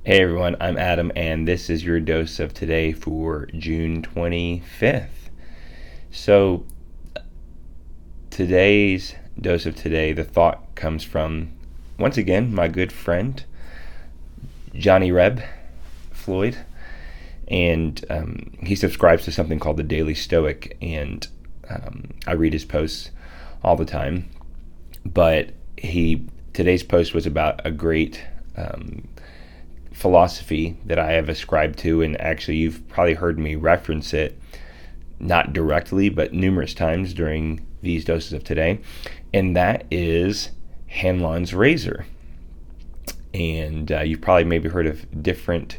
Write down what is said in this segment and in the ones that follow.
Hey everyone, I'm Adam, and this is your dose of today for June 25th. So, today's dose of today, the thought comes from, once again, my good friend, Johnny Reb, Floyd, and he subscribes to something called the Daily Stoic, and I read his posts all the time. But today's post was about a great philosophy that I have ascribed to, and actually you've probably heard me reference it, not directly, but numerous times during these doses of today, and that is Hanlon's razor. And you've probably maybe heard of different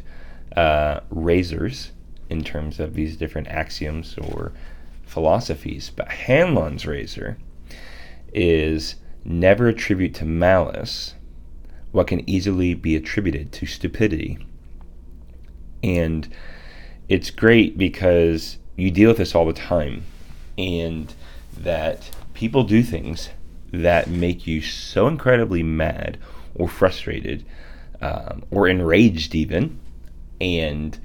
razors in terms of these different axioms or philosophies, but Hanlon's razor is never attribute to malice what can easily be attributed to stupidity. And it's great because you deal with this all the time, and that people do things that make you so incredibly mad or frustrated or enraged even, and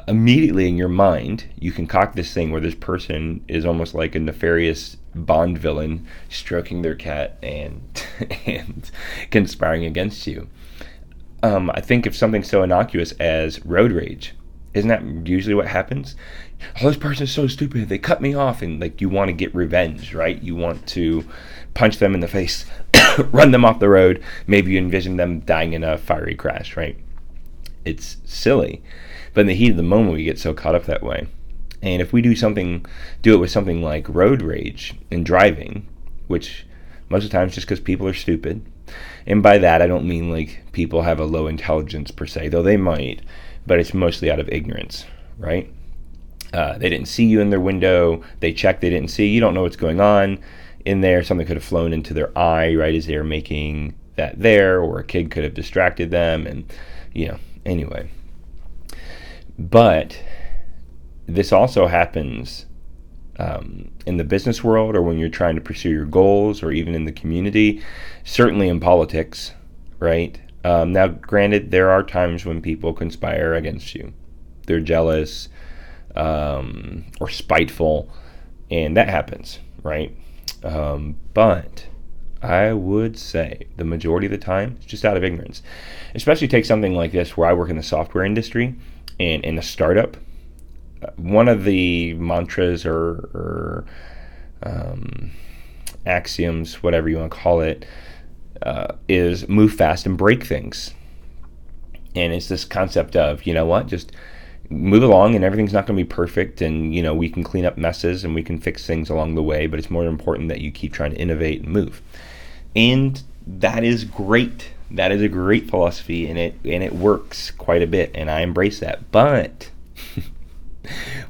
immediately in your mind you concoct this thing where this person is almost like a nefarious Bond villain stroking their cat and and conspiring against you. I think of something so innocuous as road rage. Isn't that usually what happens? Oh, this person's so stupid, they cut me off, and like you want to get revenge, right? You want to punch them in the face, run them off the road. Maybe you envision them dying in a fiery crash, right? It's silly, but in the heat of the moment we get so caught up that way. And if we do it with something like road rage in driving, which most of the time is just because people are stupid. And by that I don't mean like people have a low intelligence per se, though they might, but it's mostly out of ignorance, right? They didn't see you in their window, they checked, they didn't see, you don't know what's going on in there. Something could have flown into their eye, right, as they were making that there, or a kid could have distracted them, and anyway. But this also happens in the business world, or when you're trying to pursue your goals, or even in the community, certainly in politics, right? Now, granted, there are times when people conspire against you. They're jealous or spiteful, and that happens, right? But I would say the majority of the time, it's just out of ignorance. Especially take something like this where I work in the software industry and in a startup. One of the mantras or axioms, whatever you want to call it, is move fast and break things. And it's this concept of, you know what, just move along, and everything's not going to be perfect, and we can clean up messes and we can fix things along the way, but it's more important that you keep trying to innovate and move. And that is great. That is a great philosophy, and it works quite a bit, and I embrace that. But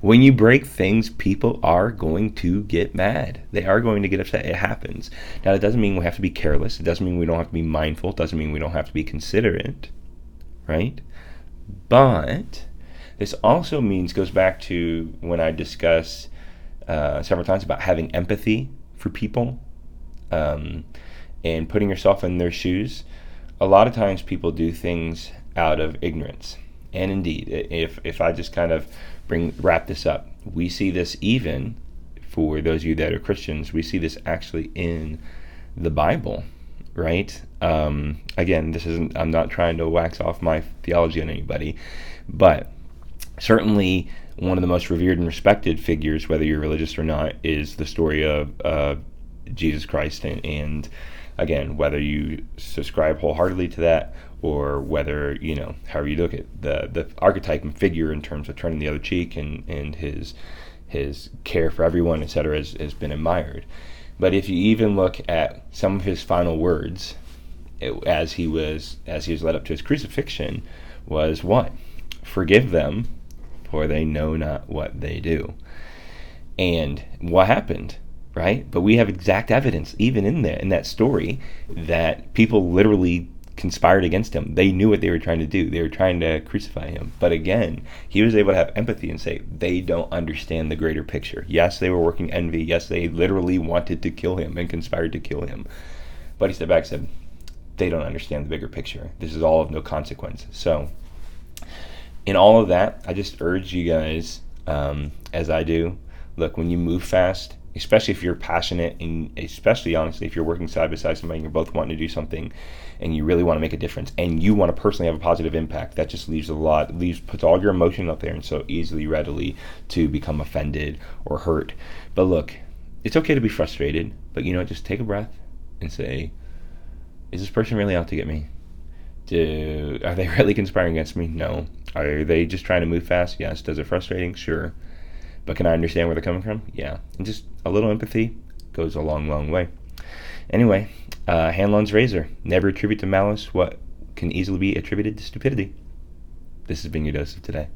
when you break things, people are going to get mad. They are going to get upset. It happens. Now, it doesn't mean we have to be careless. It doesn't mean we don't have to be mindful. It doesn't mean we don't have to be considerate, right? But this also goes back to when I discuss several times about having empathy for people and putting yourself in their shoes. A lot of times people do things out of ignorance. And indeed, if I just kind of wrap this up, we see this even for those of you that are Christians. We see this actually in the Bible, right? Again, I'm not trying to wax off my theology on anybody, but certainly one of the most revered and respected figures, whether you're religious or not, is the story of Jesus Christ. And again, whether you subscribe wholeheartedly to that, or whether, however you look at the archetype and figure in terms of turning the other cheek and his care for everyone, etc., has been admired. But if you even look at some of his final words, as he was led up to his crucifixion, was what? Forgive them, for they know not what they do. And what happened? Right? But we have exact evidence, even in that story, that people literally conspired against him. They knew what they were trying to do. They were trying to crucify him. But again, he was able to have empathy and say, they don't understand the greater picture. Yes, they were working envy. Yes, they literally wanted to kill him and conspired to kill him. But he stepped back and said, they don't understand the bigger picture. This is all of no consequence. So in all of that, I just urge you guys, as I do, look, when you move fast, especially if you're passionate, and especially honestly if you're working side by side somebody and you're both wanting to do something and you really want to make a difference and you want to personally have a positive impact, that just puts all your emotion up there and so readily to become offended or hurt. But look, it's okay to be frustrated, but just take a breath and say, is this person really out to get me? Are they really conspiring against me? No. Are they just trying to move fast? Yes. Does it frustrating? Sure. But can I understand where they're coming from? Yeah. And just a little empathy goes a long, long way. Anyway, Hanlon's razor. Never attribute to malice what can easily be attributed to stupidity. This has been your dose of today.